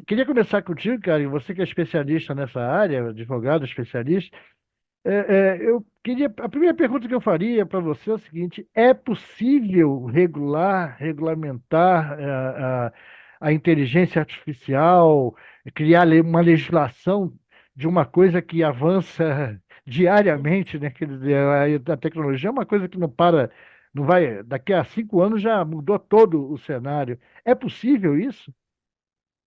queria começar contigo, cara, e você que é especialista nessa área, advogado especialista. Eu queria, a primeira pergunta que eu faria para você é o seguinte: é possível regulamentar a inteligência artificial, criar uma legislação de uma coisa que avança diariamente, né? Quer dizer, a tecnologia é uma coisa que não para, não vai, daqui a 5 anos já mudou todo o cenário. É possível isso?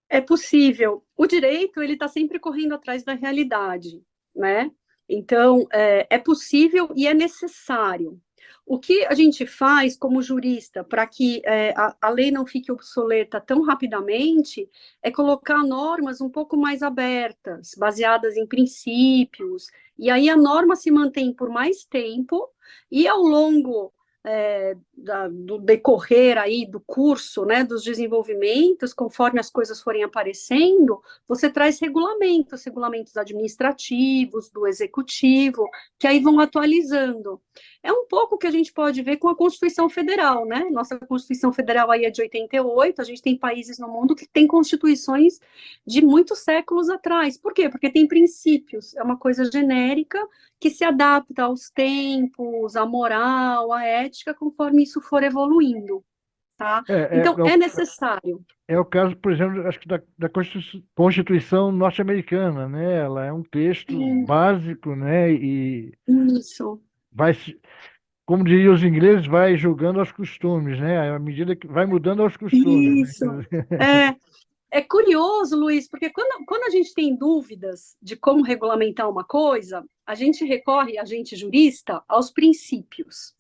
É possível. O direito, ele está sempre correndo atrás da realidade, né? Então, é possível e é necessário. O que a gente faz como jurista para que a lei não fique obsoleta tão rapidamente é colocar normas um pouco mais abertas, baseadas em princípios, e aí a norma se mantém por mais tempo e ao longo do decorrer aí do curso, né, dos desenvolvimentos, conforme as coisas forem aparecendo, você traz regulamentos, regulamentos administrativos, do executivo, que aí vão atualizando. É um pouco que a gente pode ver com a Constituição Federal, né? Nossa Constituição Federal aí é de 88, a gente tem países no mundo que têm constituições de muitos séculos atrás. Por quê? Porque tem princípios, é uma coisa genérica que se adapta aos tempos, à moral, à ética, conforme isso for evoluindo, tá? É, é, Então, é é o, necessário. é o caso, por exemplo, acho que da Constituição norte-americana, né? Ela é um texto básico, né? E Isso, vai, como diriam os ingleses, vai julgando aos costumes, né? À medida que vai mudando aos costumes, né? isso. É, é curioso, Luiz, porque quando a gente tem dúvidas de como regulamentar uma coisa, a gente recorre, a gente jurista, aos princípios.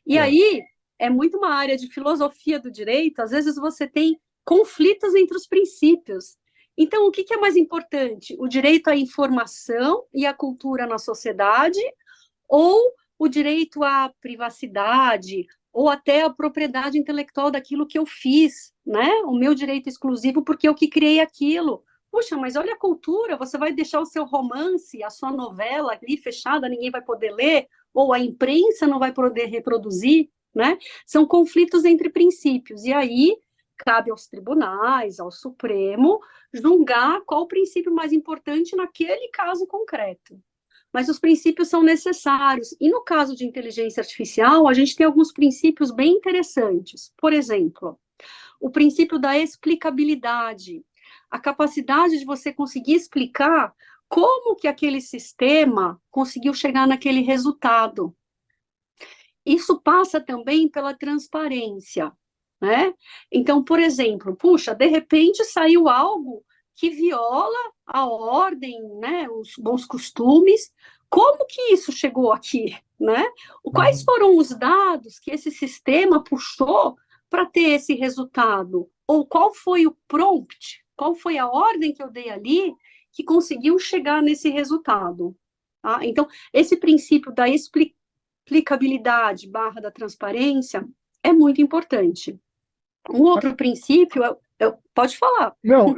E É. aí é muito uma área de filosofia do direito, às vezes você tem conflitos entre os princípios. Então, o que é mais importante? O direito à informação e à cultura na sociedade ou o direito à privacidade, ou até a propriedade intelectual daquilo que eu fiz, né? O meu direito exclusivo porque eu que criei aquilo. Puxa, mas olha a cultura, você vai deixar o seu romance, a sua novela ali fechada, ninguém vai poder ler, ou a imprensa não vai poder reproduzir, né? São conflitos entre princípios. E aí cabe aos tribunais, ao Supremo, julgar qual o princípio mais importante naquele caso concreto, mas os princípios são necessários. E no caso de inteligência artificial, a gente tem alguns princípios bem interessantes. Por exemplo, o princípio da explicabilidade, a capacidade de você conseguir explicar como que aquele sistema conseguiu chegar naquele resultado. Isso passa também pela transparência, né? Então, por exemplo, puxa, de repente saiu algo que viola a ordem, né, os bons costumes. Como que isso chegou aqui, né? Quais Uhum. foram os dados que esse sistema puxou para ter esse resultado? Ou qual foi o prompt? Qual foi a ordem que eu dei ali que conseguiu chegar nesse resultado? Tá? Então, esse princípio da explicabilidade barra da transparência é muito importante. Um outro princípio pode falar. Não,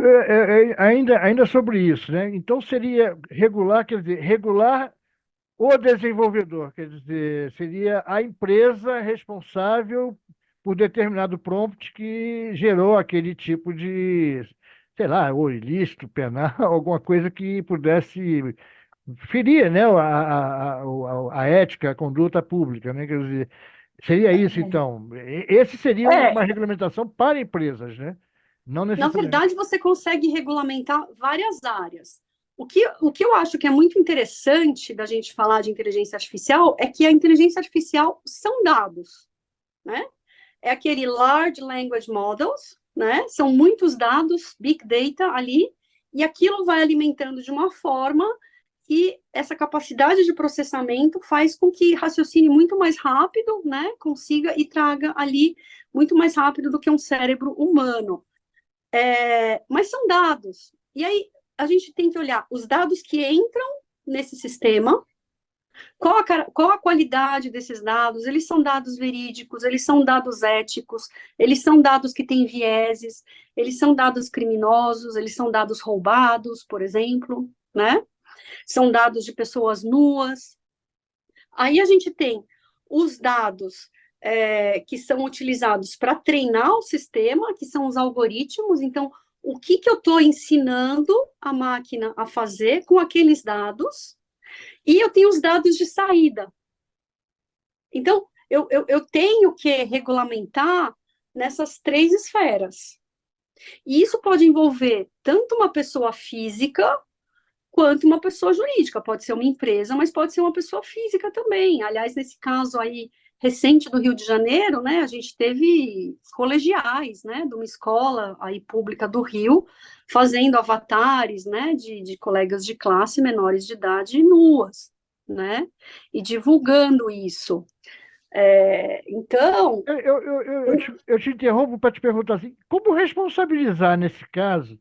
ainda sobre isso, né? Então seria regular, quer dizer, regular o desenvolvedor, quer dizer, seria a empresa responsável por determinado prompt que gerou aquele tipo de, sei lá, ou ilícito, penal, alguma coisa que pudesse ferir, né, a ética, a conduta pública, né? Quer dizer, seria isso, então. Esse seria uma É, regulamentação para empresas, né? Não na necessariamente. verdade, você consegue regulamentar várias áreas. O que eu acho que é muito interessante da gente falar de inteligência artificial é que a inteligência artificial são dados, né? É aquele large language models, né? São muitos dados, big data ali, e aquilo vai alimentando de uma forma que essa capacidade de processamento faz com que raciocine muito mais rápido, né? Consiga e traga ali muito mais rápido do que um cérebro humano. Mas são dados. E aí a gente tem que olhar os dados que entram nesse sistema, qual a qualidade desses dados? Eles são dados verídicos, eles são dados éticos, eles são dados que têm vieses, eles são dados criminosos, eles são dados roubados, por exemplo, né? São dados de pessoas nuas. Aí a gente tem os dados que são utilizados para treinar o sistema, que são os algoritmos. Então, o que que eu estou ensinando a máquina a fazer com aqueles dados, e eu tenho os dados de saída. Então, eu tenho que regulamentar nessas três esferas. E isso pode envolver tanto uma pessoa física quanto uma pessoa jurídica. Pode ser uma empresa, mas pode ser uma pessoa física também. Aliás, nesse caso aí recente do Rio de Janeiro, né, a gente teve colegiais, né, de uma escola aí pública do Rio, fazendo avatares, né, de colegas de classe menores de idade nuas, né, e divulgando isso. Então, Eu te interrompo para te perguntar assim, como responsabilizar nesse caso,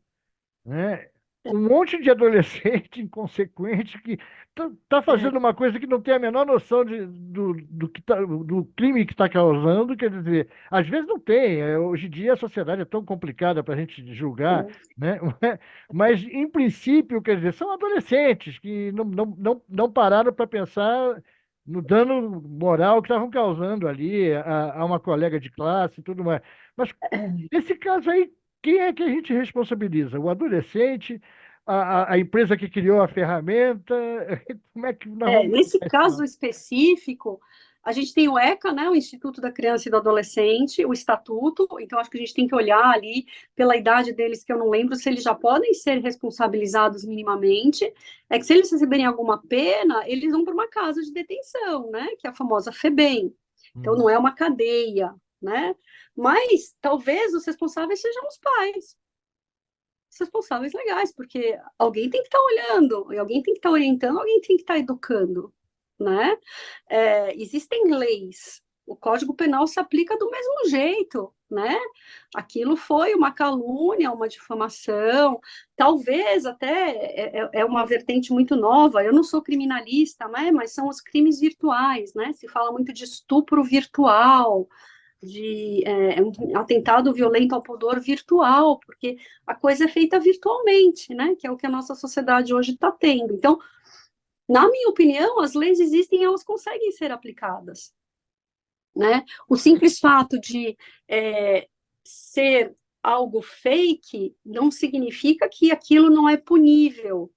né? Um monte de adolescente inconsequente que tá é, fazendo uma coisa que não tem a menor noção do crime que está causando, quer dizer, às vezes não tem. Hoje em dia a sociedade é tão complicada para a gente julgar, né? Mas, em princípio, quer dizer, são adolescentes que não pararam para pensar no dano moral que estavam causando ali a uma colega de classe e tudo mais. Mas, nesse caso aí, quem é que a gente responsabiliza? O adolescente, a empresa que criou a ferramenta? Como é que nós vamos Nesse tratar isso caso lá? específico, a gente tem o ECA, né, o Instituto da Criança e do Adolescente, o Estatuto, então acho que a gente tem que olhar ali pela idade deles, que eu não lembro se eles já podem ser responsabilizados minimamente, é que se eles receberem alguma pena, eles vão para uma casa de detenção, né, que é a famosa FEBEM, então Uhum. não é uma cadeia, né, mas talvez os responsáveis sejam os pais, os responsáveis legais, porque alguém tem que estar olhando, e alguém tem que estar orientando, alguém tem que estar educando, né? Existem leis, o Código Penal se aplica do mesmo jeito, né? Aquilo foi uma calúnia, uma difamação, talvez até é uma vertente muito nova. Eu não sou criminalista, né? Mas são os crimes virtuais, né? Se fala muito de estupro virtual, de um atentado violento ao pudor virtual, porque a coisa é feita virtualmente, né? Que é o que a nossa sociedade hoje está tendo. Então, na minha opinião, as leis existem e elas conseguem ser aplicadas, né? O simples fato de ser algo fake não significa que aquilo não é punível,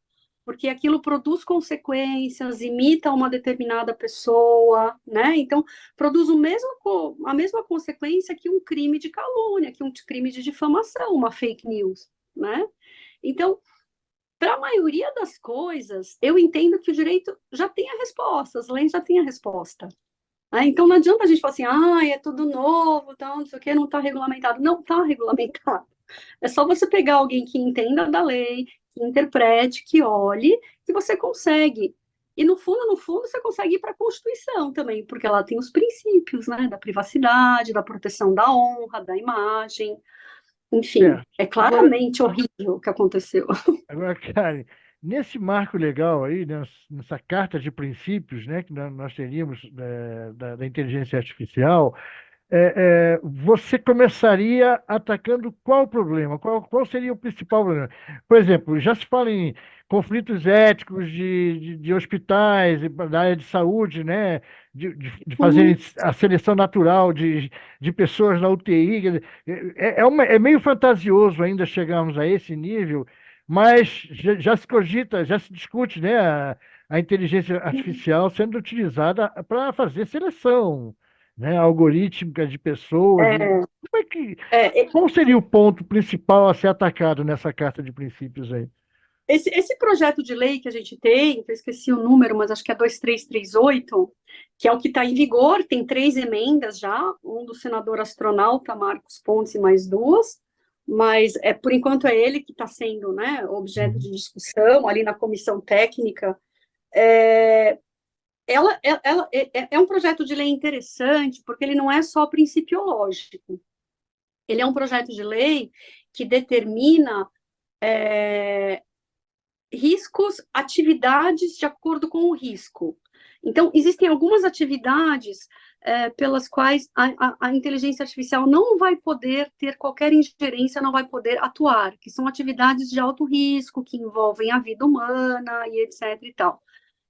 porque aquilo produz consequências, imita uma determinada pessoa, né? Então, produz a mesma consequência que um crime de calúnia, que um crime de difamação, uma fake news, né? Então, para a maioria das coisas, eu entendo que o direito já tem a resposta, as leis já têm a resposta. Né? Então, não adianta a gente falar assim, é tudo novo, tal, não sei o que, não está regulamentado. Não está regulamentado. É só você pegar alguém que entenda da lei, que interprete, que olhe, que você consegue. E no fundo, você consegue ir para a Constituição também, porque ela tem os princípios, né, da privacidade, da proteção da honra, da imagem, enfim, Certo. é Agora, claramente horrível o que aconteceu. agora, Karen, nesse marco legal aí, nessa carta de princípios, né, que nós teríamos da inteligência artificial, você começaria atacando qual problema? Qual seria o principal problema? Por exemplo, já se fala em conflitos éticos de hospitais, da área de saúde, né? De fazer a seleção natural de pessoas na UTI. Quer dizer, é meio fantasioso ainda chegarmos a esse nível, mas já se cogita, já se discute, né? A inteligência artificial sendo utilizada para fazer seleção, né, algorítmica de pessoas. É, Como é que, é, qual seria o ponto principal a ser atacado nessa carta de princípios aí? esse projeto de lei que a gente tem, que eu esqueci o número, mas acho que é 2338, que é o que está em vigor, tem três emendas já, um do senador astronauta Marcos Pontes e mais duas, mas por enquanto é ele que está sendo, né, objeto Uhum. de discussão ali na comissão técnica. É, é um projeto de lei interessante, porque ele não é só principiológico, ele é um projeto de lei que determina riscos, atividades de acordo com o risco. Então, existem algumas atividades pelas quais a inteligência artificial não vai poder ter qualquer ingerência, não vai poder atuar, que são atividades de alto risco, que envolvem a vida humana e etc. e tal.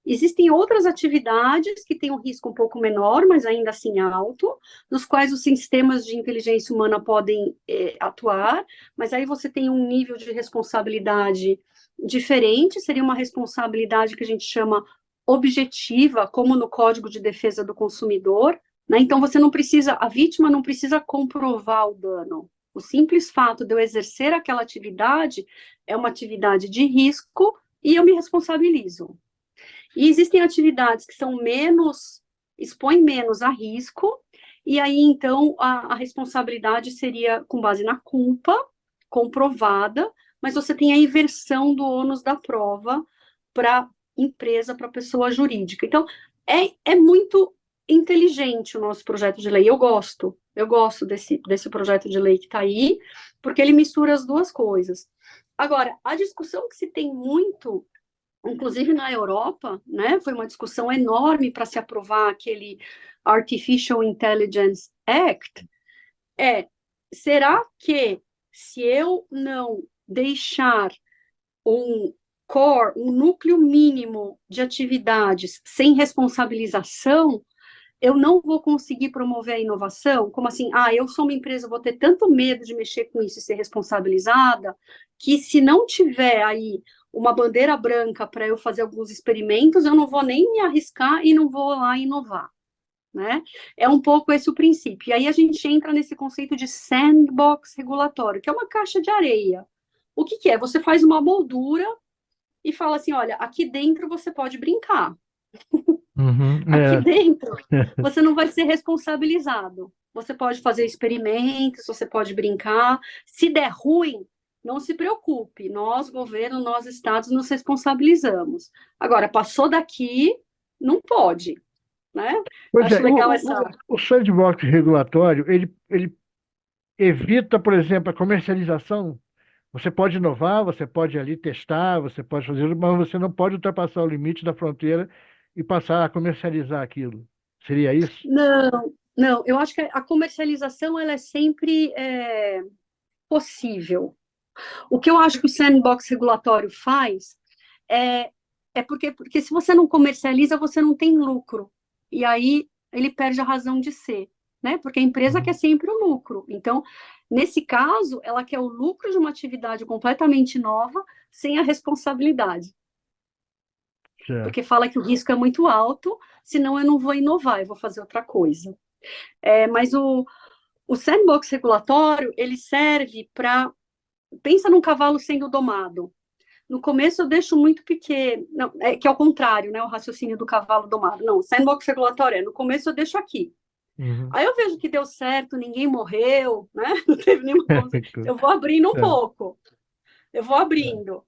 Existem outras atividades que têm um risco um pouco menor, mas ainda assim alto, nos quais os sistemas de inteligência humana podem atuar, mas aí você tem um nível de responsabilidade diferente, seria uma responsabilidade que a gente chama objetiva, como no Código de Defesa do Consumidor, né? Então você não precisa, a vítima não precisa comprovar o dano. O simples fato de eu exercer aquela atividade é uma atividade de risco e eu me responsabilizo. E existem atividades que são menos, expõem menos a risco, e aí então a responsabilidade seria com base na culpa comprovada, mas você tem a inversão do ônus da prova para empresa, para pessoa jurídica. Então, é muito inteligente o nosso projeto de lei. Eu gosto desse projeto de lei que está aí, porque ele mistura as duas coisas. Agora, a discussão que se tem muito, inclusive na Europa, né, foi uma discussão enorme para se aprovar aquele Artificial Intelligence Act, será que se eu não deixar um core, um núcleo mínimo de atividades sem responsabilização, eu não vou conseguir promover a inovação? Como assim? Eu sou uma empresa, vou ter tanto medo de mexer com isso e ser responsabilizada, que se não tiver aí uma bandeira branca para eu fazer alguns experimentos, eu não vou nem me arriscar e não vou lá inovar, né? É um pouco esse o princípio. E aí a gente entra nesse conceito de sandbox regulatório, que é uma caixa de areia. O que é? Você faz uma moldura e fala assim, olha, aqui dentro você pode brincar. Uhum, Aqui dentro, você não vai ser responsabilizado. Você pode fazer experimentos, você pode brincar. Se der ruim, não se preocupe. Nós, governo, nós, estados, nos responsabilizamos. Agora, passou daqui, não pode, né? Pois Acho é, legal essa. o sandbox regulatório, ele evita, por exemplo, a comercialização. Você pode inovar, você pode ali testar, você pode fazer, mas você não pode ultrapassar o limite da fronteira e passar a comercializar aquilo. Seria isso? Não, não, eu acho que a comercialização ela é sempre possível. O que eu acho que o sandbox regulatório faz é, porque se você não comercializa, você não tem lucro. E aí ele perde a razão de ser, né? Porque a empresa quer Uhum. sempre o lucro. Então, nesse caso, ela quer o lucro de uma atividade completamente nova, sem a responsabilidade. Certo. Porque fala que o risco é muito alto, senão eu não vou inovar, eu vou fazer outra coisa. Mas o sandbox regulatório, ele serve para... Pensa num cavalo sendo domado. No começo eu deixo muito pequeno, não, que é o contrário, né, o raciocínio do cavalo domado. Não, sandbox regulatório no começo eu deixo aqui. Uhum. Aí eu vejo que deu certo, ninguém morreu, né, não teve nenhuma eu vou abrindo um Certo. pouco, eu vou abrindo.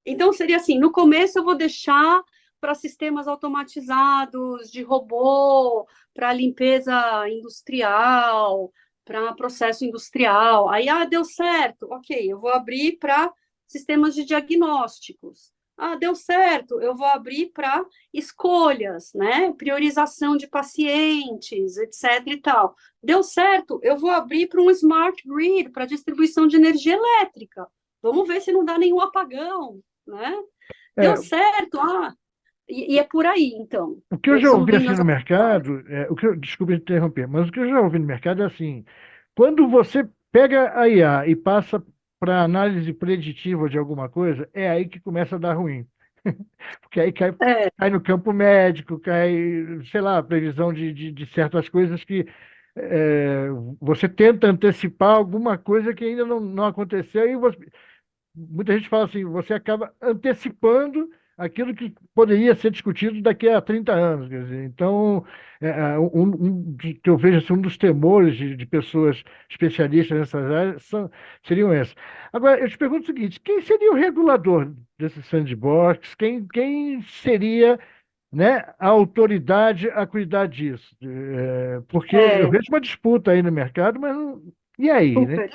Então seria assim, no começo eu vou deixar para sistemas automatizados, de robô, para limpeza industrial, para processo industrial. Aí, deu certo, ok, eu vou abrir para sistemas de diagnósticos. Deu certo, eu vou abrir para escolhas, né? Priorização de pacientes, etc. e tal. Deu certo, eu vou abrir para um smart grid, para distribuição de energia elétrica. Vamos ver se não dá nenhum apagão, né? Deu É, certo, e é por aí, então, o que eu já ouvi soluindo assim as no atividades. mercado, desculpe interromper, mas o que eu já ouvi no mercado é assim, quando você pega a IA e passa para análise preditiva de alguma coisa, é aí que começa a dar ruim. Porque aí É, cai no campo médico, cai, sei lá, previsão de certas coisas que é, você tenta antecipar alguma coisa que ainda não aconteceu, e muita gente fala assim, você acaba antecipando aquilo que poderia ser discutido daqui a 30 anos. Quer dizer, então, que eu vejo assim, um dos temores de pessoas especialistas nessas áreas seriam esses. Agora, eu te pergunto o seguinte, quem seria o regulador desse sandbox? Quem seria, né, a autoridade a cuidar disso? Porque eu é, vejo uma disputa aí no mercado, mas e aí, né?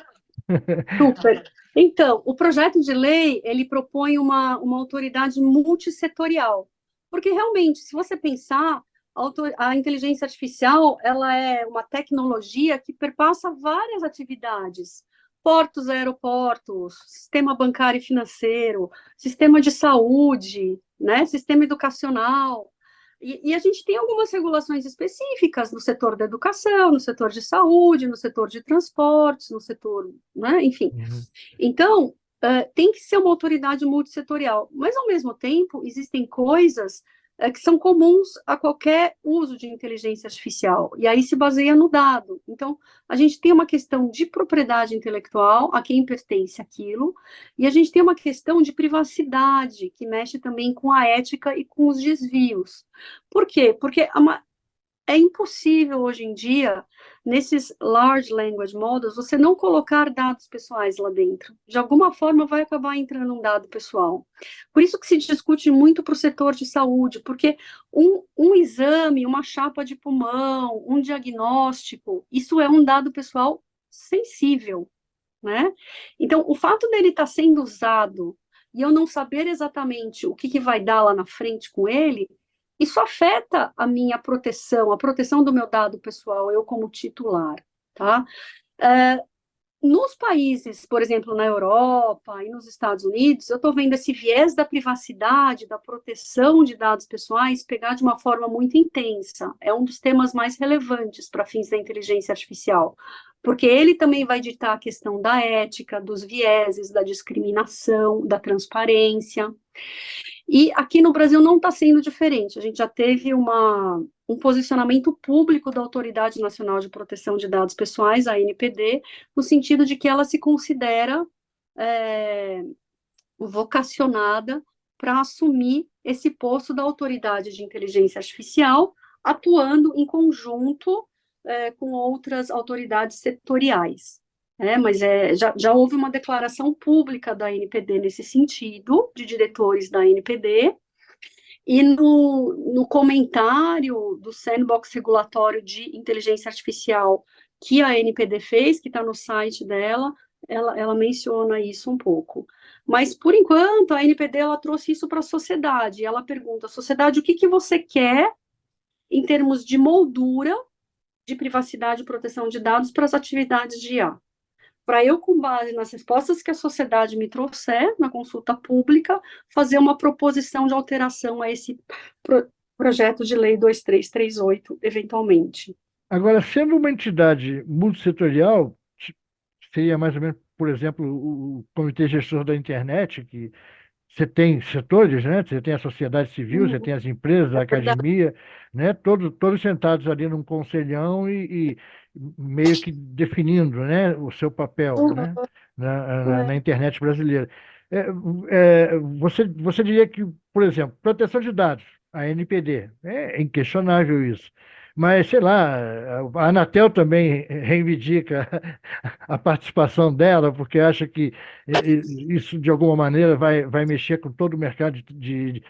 super, super. Então, o projeto de lei, ele propõe uma autoridade multissetorial, porque realmente, se você pensar, a inteligência artificial, ela é uma tecnologia que perpassa várias atividades, portos, aeroportos, sistema bancário e financeiro, sistema de saúde, né? Sistema educacional. E a gente tem algumas regulações específicas no setor da educação, no setor de saúde, no setor de transportes, no setor, né? Enfim. Uhum. Então, tem que ser uma autoridade multissetorial, mas, ao mesmo tempo, existem coisas que são comuns a qualquer uso de inteligência artificial, e aí se baseia no dado. Então, a gente tem uma questão de propriedade intelectual, a quem pertence aquilo, e a gente tem uma questão de privacidade, que mexe também com a ética e com os desvios. Por quê? Porque é impossível hoje em dia, nesses large language models, você não colocar dados pessoais lá dentro. De alguma forma vai acabar entrando um dado pessoal. Por isso que se discute muito para o setor de saúde, porque um exame, uma chapa de pulmão, um diagnóstico, isso é um dado pessoal sensível, né? Então, o fato dele estar sendo usado e eu não saber exatamente o que vai dar lá na frente com ele, isso afeta a minha proteção, a proteção do meu dado pessoal, eu como titular, tá? É, nos países, por exemplo, na Europa e nos Estados Unidos, eu estou vendo esse viés da privacidade, da proteção de dados pessoais pegar de uma forma muito intensa. É um dos temas mais relevantes para fins da inteligência artificial, porque ele também vai ditar a questão da ética, dos vieses, da discriminação, da transparência. E aqui no Brasil não está sendo diferente. A gente já teve um posicionamento público da Autoridade Nacional de Proteção de Dados Pessoais, a ANPD, no sentido de que ela se considera é, vocacionada para assumir esse posto da autoridade de inteligência artificial, atuando em conjunto com outras autoridades setoriais. Mas já houve uma declaração pública da ANPD nesse sentido, de diretores da ANPD, e no comentário do sandbox regulatório de inteligência artificial que a ANPD fez, que está no site dela, ela menciona isso um pouco. Mas, por enquanto, a ANPD ela trouxe isso para a sociedade. Ela pergunta, sociedade, o que você quer em termos de moldura de privacidade e proteção de dados para as atividades de IA? Para eu, com base nas respostas que a sociedade me trouxer na consulta pública, fazer uma proposição de alteração a esse projeto de lei 2338, eventualmente. Agora, sendo uma entidade multissetorial, seria mais ou menos, por exemplo, o Comitê Gestor da Internet, que você tem setores, né? Você tem a sociedade civil, você tem as empresas, a É verdade. academia, né? Todos sentados ali num conselhão e meio que definindo, né? O seu papel, né? Na internet brasileira. É, você diria que, por exemplo, proteção de dados, a NPD, é inquestionável isso. Mas, sei lá, a Anatel também reivindica a participação dela, porque acha que isso, de alguma maneira, vai mexer com todo o mercado de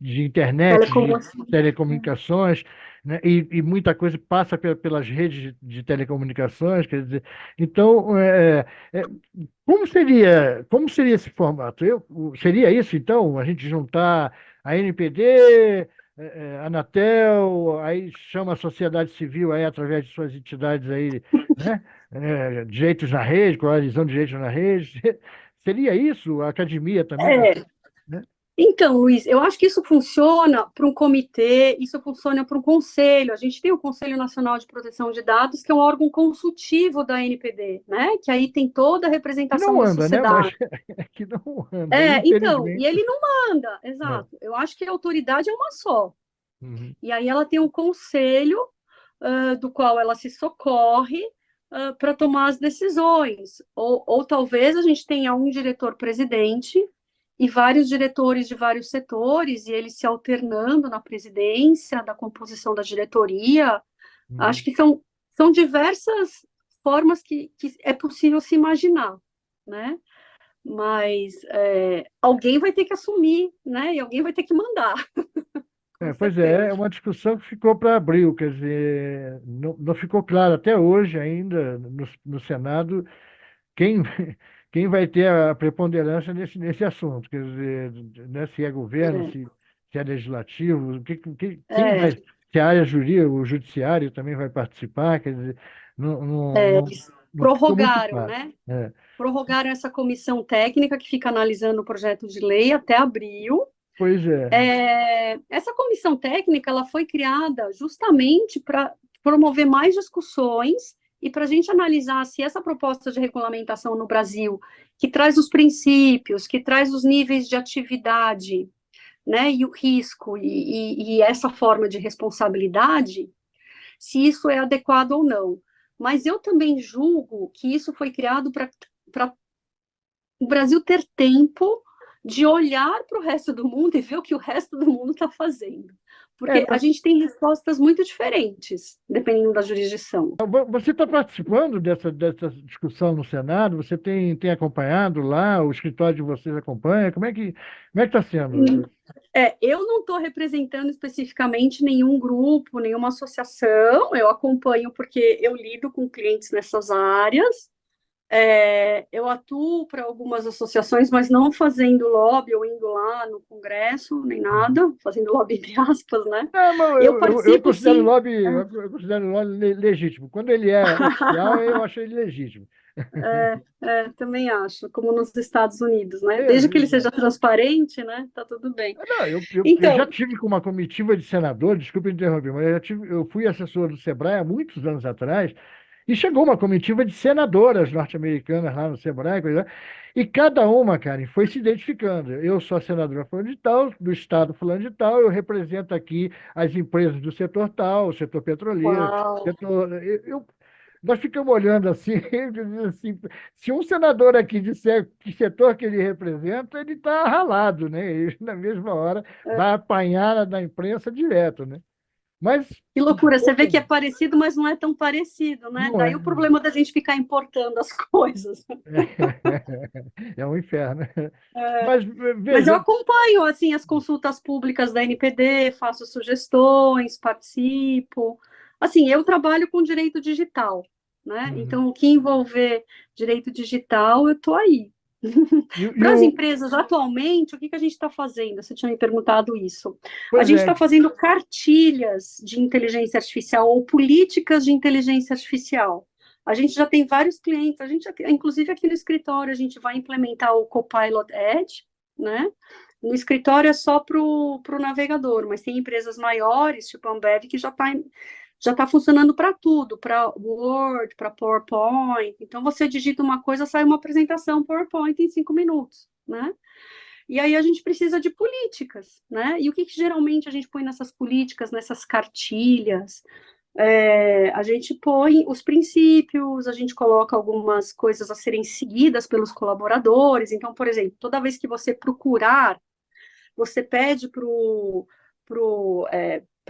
internet, de Telecomunicação. telecomunicações, né? E muita coisa passa pelas redes de telecomunicações, quer dizer, então, é, como seria esse formato? Seria isso, então, a gente juntar a NPD, Anatel, aí chama a sociedade civil aí através de suas entidades aí, né? Direitos na rede, coalizão de direitos na rede. Seria isso? A academia também, É, né? então, Luiz, eu acho que isso funciona para um comitê, isso funciona para um conselho. A gente tem o Conselho Nacional de Proteção de Dados, que é um órgão consultivo da NPD, né? Que aí tem toda a Que representação não da anda, né? Mas sociedade. que não anda, Então, e infelizmente. ele não manda, É. exato. Eu acho que a autoridade é uma só. Uhum. E aí ela tem um conselho, do qual ela se socorre para tomar as decisões. Ou talvez a gente tenha um diretor-presidente e vários diretores de vários setores, e eles se alternando na presidência, da composição da diretoria. Acho Uhum. que são diversas formas que é possível se imaginar, né? Mas alguém vai ter que assumir, né? E alguém vai ter que mandar, com Pois é certeza. uma discussão que ficou para abril, quer dizer, não ficou claro até hoje ainda no Senado quem, quem vai ter a preponderância nesse assunto, quer dizer, né, se é governo, É, se é legislativo, quem é, vai, se a área jurídica, o judiciário também vai participar, quer dizer, não, não, não, eles não ficou muito prorrogaram, claro. né? É. Prorrogaram essa comissão técnica que fica analisando o projeto de lei até abril. Pois é. Essa comissão técnica ela foi criada justamente para promover mais discussões e para a gente analisar se essa proposta de regulamentação no Brasil, que traz os princípios, que traz os níveis de atividade, né, e o risco e essa forma de responsabilidade, se isso é adequado ou não. Mas eu também julgo que isso foi criado para o Brasil ter tempo de olhar para o resto do mundo e ver o que o resto do mundo está fazendo. É, Porque a gente tem respostas muito diferentes, dependendo da jurisdição. você está participando dessa discussão no Senado? Você tem acompanhado lá? O escritório de vocês acompanha? Como é que está sendo? Eu não estou representando especificamente nenhum grupo, nenhuma associação, eu acompanho porque eu lido com clientes nessas áreas. Eu atuo para algumas associações, mas não fazendo lobby ou indo lá no Congresso, nem nada, fazendo lobby entre aspas, né? Não, mas Eu eu participo, considero o sim. lobby, eu considero o lobby legítimo. Quando ele é oficial, eu acho ele legítimo. Também acho, como nos Estados Unidos, né? Desde que ele seja Exato. transparente, né? Tá tudo bem. Não, eu já Então, tive com uma comitiva de senadores, desculpe interromper, mas eu fui assessor do Sebrae há muitos anos atrás, e chegou uma comitiva de senadoras norte-americanas lá no Sebrae, e cada uma, Karen, foi se identificando. Eu sou a senadora fulano de tal, do estado fulano de tal, eu represento aqui as empresas do setor tal, o setor petroleiro, uau, nós ficamos olhando assim, e dizendo assim, se um senador aqui disser que setor que ele representa, ele está ralado, né? Ele, na mesma hora, vai apanhar da imprensa direto, né? Mas que loucura! Você vê que é parecido, mas não é tão parecido, né? não Daí é. o problema da gente ficar importando as coisas. É um inferno. Mas Mas eu veja, acompanho assim as consultas públicas da NPD, faço sugestões, participo. Assim, eu trabalho com direito digital, né? uhum. Então, o que envolver direito digital, eu estou aí. E Para as o, empresas, atualmente, o que que a gente está fazendo? Você tinha me perguntado isso. A pois gente é, está fazendo cartilhas de inteligência artificial ou políticas de inteligência artificial. A gente já tem vários clientes, inclusive aqui no escritório, a gente vai implementar o Copilot Edge, né? No escritório é só para o navegador, mas tem empresas maiores, tipo a Ambev, que já tá funcionando para tudo, para Word, para PowerPoint. Então, você digita uma coisa, sai uma apresentação PowerPoint em 5 minutos, né? E aí a gente precisa de políticas, né? E o que geralmente a gente põe nessas políticas, nessas cartilhas? A gente põe os princípios, a gente coloca algumas coisas a serem seguidas pelos colaboradores. Então, por exemplo, toda vez que você procurar, você pede para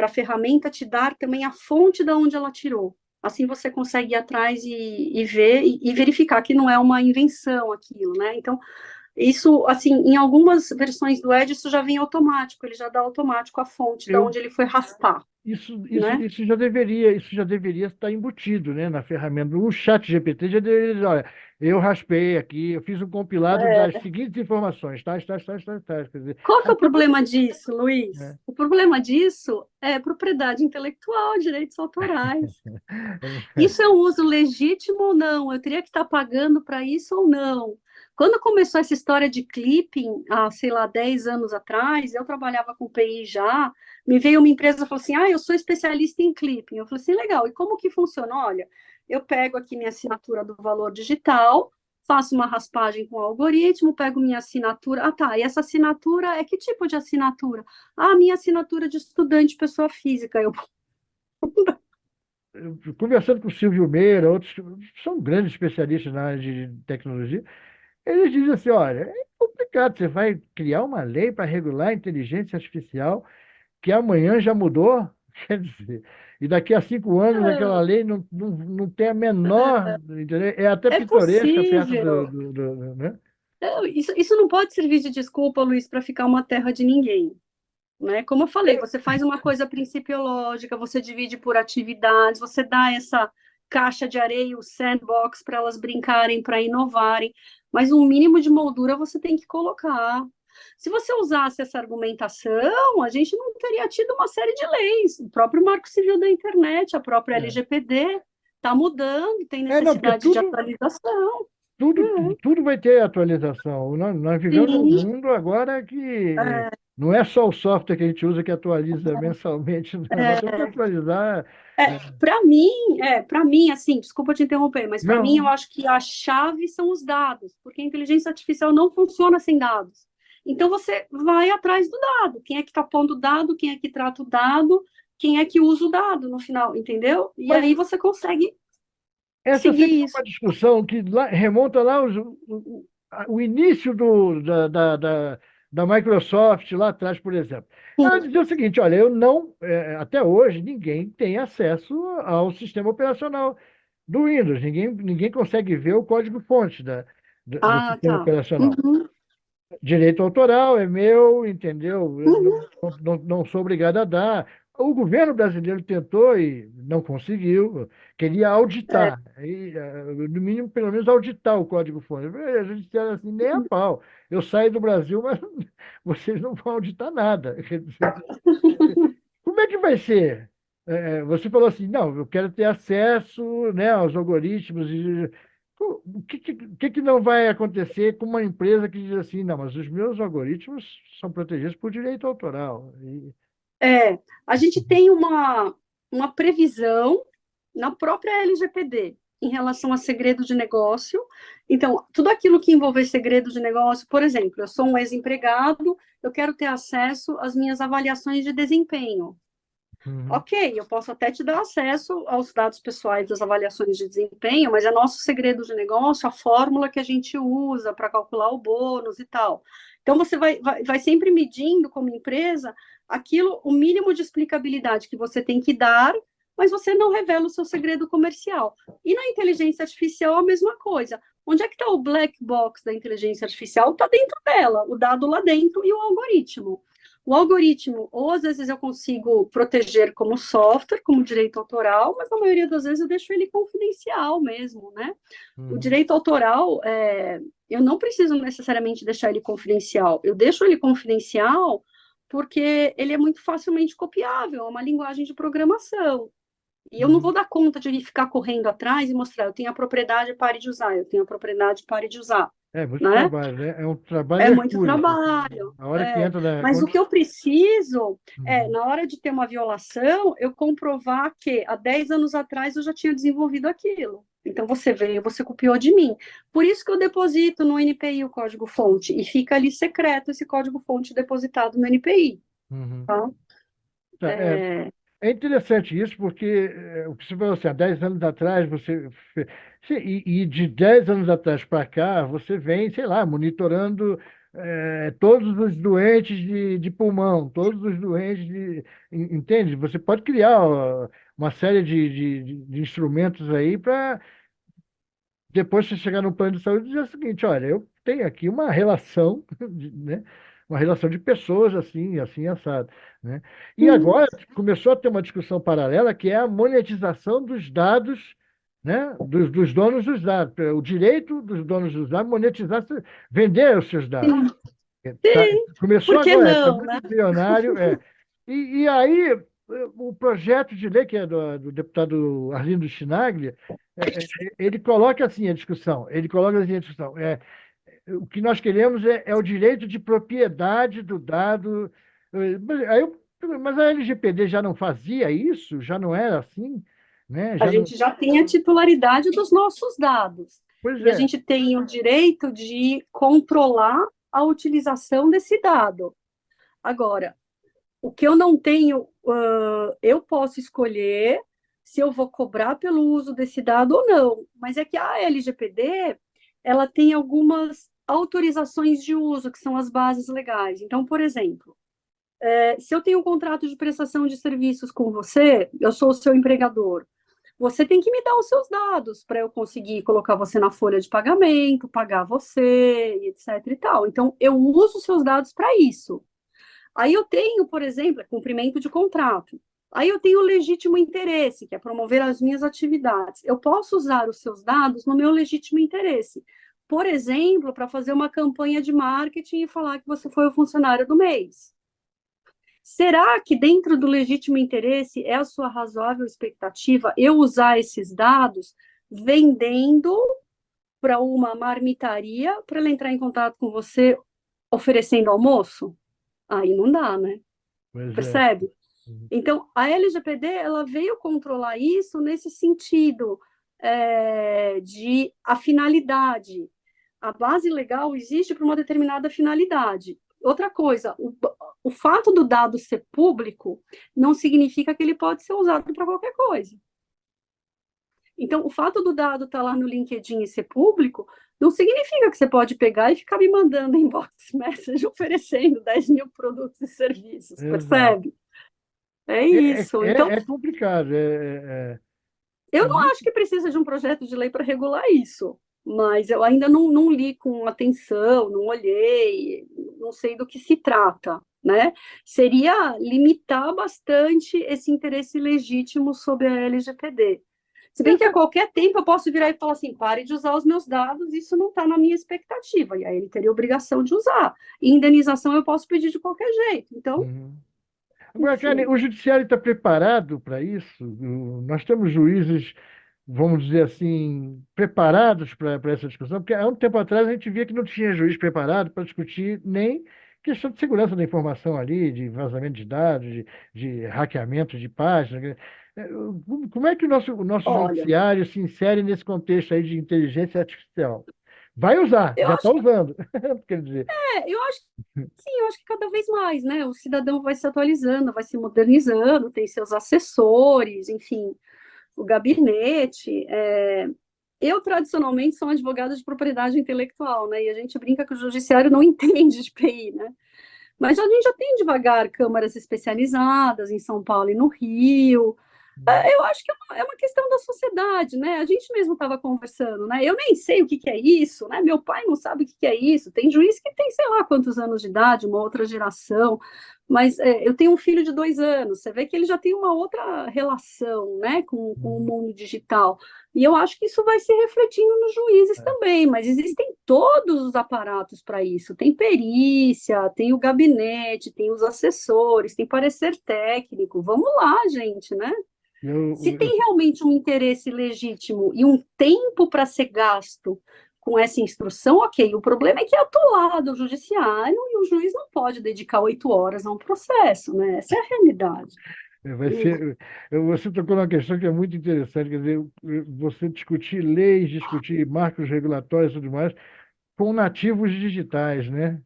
a ferramenta te dar também a fonte de onde ela tirou. Assim você consegue ir atrás e ver e verificar que não é uma invenção aquilo, né? Então, isso, assim, em algumas versões do Edge, isso já vem automático, ele já dá automático a fonte de eu, onde ele foi raspar, né? isso já deveria estar embutido, né, na ferramenta. O chat GPT já deveria dizer, olha, eu raspei aqui, eu fiz um compilado das seguintes informações, tais, tais, tais, tais, tais. Quer dizer, Qual que é o até você, problema disso, Luiz? né? O problema disso é propriedade intelectual, direitos autorais. Isso é um uso legítimo ou não? Eu teria que estar pagando para isso ou não? Quando começou essa história de clipping, há, sei lá, 10 anos atrás, eu trabalhava com PI já, me veio uma empresa e falou assim, eu sou especialista em clipping. Eu falei assim, legal, e como que funciona? Olha, eu pego aqui minha assinatura do valor digital, faço uma raspagem com o algoritmo, pego minha assinatura. Ah, tá, e essa assinatura é que tipo de assinatura? Ah, minha assinatura de estudante, pessoa física. Conversando com o Silvio Meira, outros que são grandes especialistas na área de tecnologia, eles dizem assim, olha, é complicado, você vai criar uma lei para regular a inteligência artificial que amanhã já mudou, quer dizer, e daqui a 5 anos aquela lei não tem a menor, entendeu? É até É pitoresca perto possível. né? Isso não pode servir de desculpa, Luiz, para ficar uma terra de ninguém, né? Como eu falei, você faz uma coisa principiológica, você divide por atividades, você dá essa caixa de areia, o sandbox para elas brincarem, para inovarem, mas um mínimo de moldura você tem que colocar. Se você usasse essa argumentação, a gente não teria tido uma série de leis. O próprio Marco Civil da Internet, a própria É. LGPD, está mudando, tem Não, porque necessidade de atualização. tudo vai ter atualização. Nós vivemos num Sim, mundo agora que Não é só o software que a gente usa que atualiza mensalmente, não. Nós temos que atualizar. Para mim, assim, desculpa te interromper, mas para mim eu Não, acho que a chave são os dados, porque a inteligência artificial não funciona sem dados. Então você vai atrás do dado. Quem é que está pondo o dado, quem é que trata o dado, quem é que usa o dado no final, entendeu? E mas aí você consegue essa sempre seguir foi uma isso. discussão que remonta lá o início da Microsoft, lá atrás, por exemplo. Ela Sim. dizia o seguinte: olha, eu não, até hoje, ninguém tem acesso ao sistema operacional do Windows, ninguém consegue ver o código-fonte do Ah, sistema tá. operacional. Uhum, Direito autoral é meu, entendeu? Eu uhum. não sou obrigado a dar. O governo brasileiro tentou e não conseguiu, queria É, auditar, no mínimo, pelo menos, auditar o código-fonte. A gente disseram assim, nem a pau. Eu saio do Brasil, mas vocês não vão auditar nada. Quer dizer, como é que vai ser? Você falou assim, não, eu quero ter acesso, né, aos algoritmos. O que não vai acontecer com uma empresa que diz assim, não, mas os meus algoritmos são protegidos por direito autoral. a gente tem uma previsão na própria LGPD em relação a segredo de negócio. Então, tudo aquilo que envolver segredo de negócio, por exemplo, eu sou um ex-empregado, eu quero ter acesso às minhas avaliações de desempenho. Uhum, Ok, eu posso até te dar acesso aos dados pessoais das avaliações de desempenho, mas é nosso segredo de negócio a fórmula que a gente usa para calcular o bônus e tal. Então, você vai sempre medindo como empresa aquilo, o mínimo de explicabilidade que você tem que dar, mas você não revela o seu segredo comercial. E na inteligência artificial, a mesma coisa. Onde é que está o black box da inteligência artificial? Está dentro dela, o dado lá dentro e o algoritmo. O algoritmo, ou às vezes eu consigo proteger como software, como direito autoral, mas na maioria das vezes eu deixo ele confidencial mesmo, né? O uhum, direito autoral, eu não preciso necessariamente deixar ele confidencial. Eu deixo ele confidencial porque ele é muito facilmente copiável, é uma linguagem de programação. E eu não vou uhum. dar conta de ele ficar correndo atrás e mostrar, eu tenho a propriedade, pare de usar, eu tenho a propriedade, pare de usar, É muito né? trabalho, né? É um trabalho É muito hercúleo, porque trabalho. a hora que entra na... Mas o que eu preciso Uhum. na hora de ter uma violação, eu comprovar que há 10 anos atrás eu já tinha desenvolvido aquilo. Então você veio, você copiou de mim. Por isso que eu deposito no NPI o código-fonte e fica ali secreto esse código-fonte depositado no NPI. Uhum. Tá? Tá, É, é interessante isso, porque o que você falou assim, há 10 anos atrás, e de 10 anos atrás para cá, você vem, sei lá, monitorando todos os doentes de pulmão, todos os doentes entende? Você pode criar ó, uma série de instrumentos aí para depois você chegar no plano de saúde e dizer o seguinte, olha, eu tenho aqui uma relação, né? Uma relação de pessoas assim, assim, assado, né? E hum, agora começou a ter uma discussão paralela que é a monetização dos dados, né? Dos donos dos dados, o direito dos donos dos dados monetizar, vender os seus dados. sim, Tá, sim. começou Por que agora, está não, né? muito bilionário. E aí, o projeto de lei, que é do deputado Arlindo Chinaglia, ele coloca assim a discussão, ele coloca assim a discussão, o que nós queremos é o direito de propriedade do dado. Mas a LGPD já não fazia isso? Já não era assim? Né? A Já não, gente já tem a titularidade dos nossos dados. pois E a é. gente tem o direito de controlar a utilização desse dado. Agora, o que eu não tenho, eu posso escolher se eu vou cobrar pelo uso desse dado ou não. Mas é que a LGPD, ela tem algumas autorizações de uso, que são as bases legais. Então, por exemplo, se eu tenho um contrato de prestação de serviços com você, eu sou o seu empregador, você tem que me dar os seus dados para eu conseguir colocar você na folha de pagamento, pagar você, etc e tal. Então, eu uso os seus dados para isso. Aí eu tenho, por exemplo, cumprimento de contrato. Aí eu tenho o legítimo interesse, que é promover as minhas atividades. Eu posso usar os seus dados no meu legítimo interesse. Por exemplo, para fazer uma campanha de marketing e falar que você foi o funcionário do mês. Será que dentro do legítimo interesse é a sua razoável expectativa eu usar esses dados vendendo para uma marmitaria para ela entrar em contato com você oferecendo almoço? Aí não dá, né? Pois é. Percebe? Então, a LGPD ela veio controlar isso nesse sentido de a finalidade. A base legal existe para uma determinada finalidade. Outra coisa, o fato do dado ser público não significa que ele pode ser usado para qualquer coisa. Então, o fato do dado estar lá no LinkedIn e ser público não significa que você pode pegar e ficar me mandando inbox message oferecendo 10 mil produtos e serviços, Exato. percebe? É É, isso. Então, é complicado. eu É não muito. acho que precisa de um projeto de lei para regular isso, mas eu ainda não li com atenção, não olhei, não sei do que se trata, né? Seria limitar bastante esse interesse legítimo sobre a LGPD. Se bem que a qualquer tempo eu posso virar e falar assim, pare de usar os meus dados, isso não está na minha expectativa, e aí ele teria obrigação de usar. E indenização eu posso pedir de qualquer jeito. Então, Uhum. Agora, Karen, enfim. o judiciário está preparado para isso? Nós temos juízes, vamos dizer assim, preparados para essa discussão? Porque há um tempo atrás a gente via que não tinha juiz preparado para discutir nem questão de segurança da informação ali, de vazamento de dados, de hackeamento de páginas. Como é que o nosso Olha, judiciário se insere nesse contexto aí de inteligência artificial? Vai usar, eu já está acho usando. Quer dizer, eu acho sim, eu acho que cada vez mais, né? O cidadão vai se atualizando, vai se modernizando, tem seus assessores, enfim, o gabinete. Eu, tradicionalmente, sou advogada de propriedade intelectual, né? E a gente brinca que o judiciário não entende de PI, né? Mas a gente já tem devagar câmaras especializadas em São Paulo e no Rio. Eu acho que é uma questão da sociedade, né? A gente mesmo estava conversando, né? Eu nem sei o que, que é isso, né? Meu pai não sabe o que, que é isso. Tem juiz que tem, sei lá, quantos anos de idade, uma outra geração. Mas eu tenho um filho de 2 anos. Você vê que ele já tem uma outra relação, né, com o mundo digital. E eu acho que isso vai se refletindo nos juízes também. Mas existem todos os aparatos para isso. Tem perícia, tem o gabinete, tem os assessores, tem parecer técnico. Vamos lá, gente, né? Se eu, tem realmente um interesse legítimo e um tempo para ser gasto com essa instrução, ok. O problema é que é atolado o judiciário e o juiz não pode dedicar 8 horas a um processo, né? Essa é a realidade. Vai ser, você tocou numa questão que é muito interessante, quer dizer, você discutir leis, discutir marcos regulatórios e tudo mais com nativos digitais, né?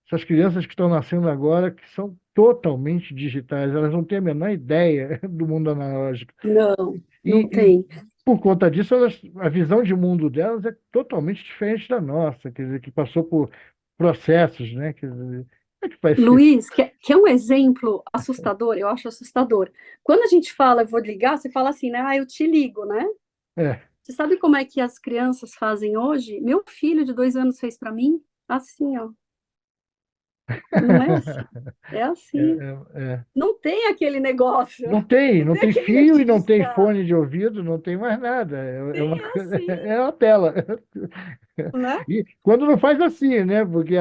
Essas crianças que estão nascendo agora, que são totalmente digitais, elas não têm a menor ideia do mundo analógico. Não, não E tem. por conta disso, a visão de mundo delas é totalmente diferente da nossa, quer dizer, que passou por processos, né? Quer dizer, como é que vai ser? Luiz, que é um exemplo assustador, eu acho assustador. Quando a gente fala, eu vou ligar, você fala assim, né? Ah, eu te ligo, né? É. Você sabe como é que as crianças fazem hoje? Meu filho de 2 anos fez para mim assim, ó. Não é assim. É É, assim. é. Não tem aquele negócio, não Não tem tem aquele meio fio de e não tem discar. fone de ouvido, não tem mais nada. Tem assim, É uma tela. né? E quando não faz assim, né? Porque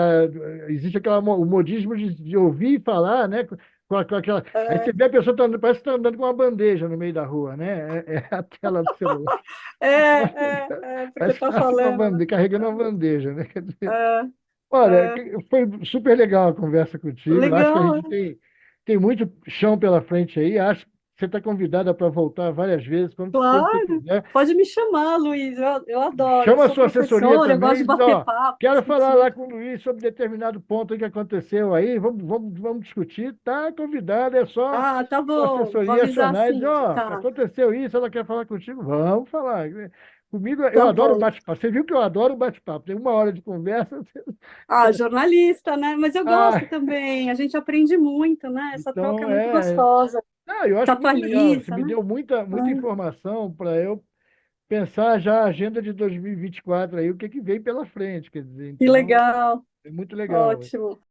existe o modismo de ouvir e falar, né? Com aquela, aí você vê a pessoa tá, parece que está andando com uma bandeja no meio da rua, né? É a tela do celular. Porque Parece que tá está com uma falando, né? bandeja, carregando uma bandeja, né? Quer dizer, É, olha, é, foi super legal a conversa contigo. Acho que a legal, gente tem muito chão pela frente aí. Acho que você está convidada para voltar várias vezes, quando você claro. quiser. Pode me chamar, Luiz, eu adoro. Eu Chama a sou sua assessoria professora, eu gosto também de e diz, bater ó, papo, quero falar discutir. lá com o Luiz sobre determinado ponto aí que aconteceu aí. Vamos discutir. Tá convidada, é só Ah, tá a bom, vou assessoria avisar acionar e dizer, sim. ó, Tá, aconteceu isso, ela quer falar contigo. Vamos falar. Comigo, eu tá adoro bom. bate-papo. Você viu que eu adoro bate-papo. Tem 1 hora de conversa. Ah, jornalista, né? Mas eu Ah, gosto também. A gente aprende muito, né? Essa troca é então, muito gostosa. ah, eu acho muito legal. Você Capaliça, me né? deu muita Ai, informação para eu pensar já a agenda de 2024 aí, o que que vem pela frente, quer dizer, que então, legal. é muito legal. Ótimo.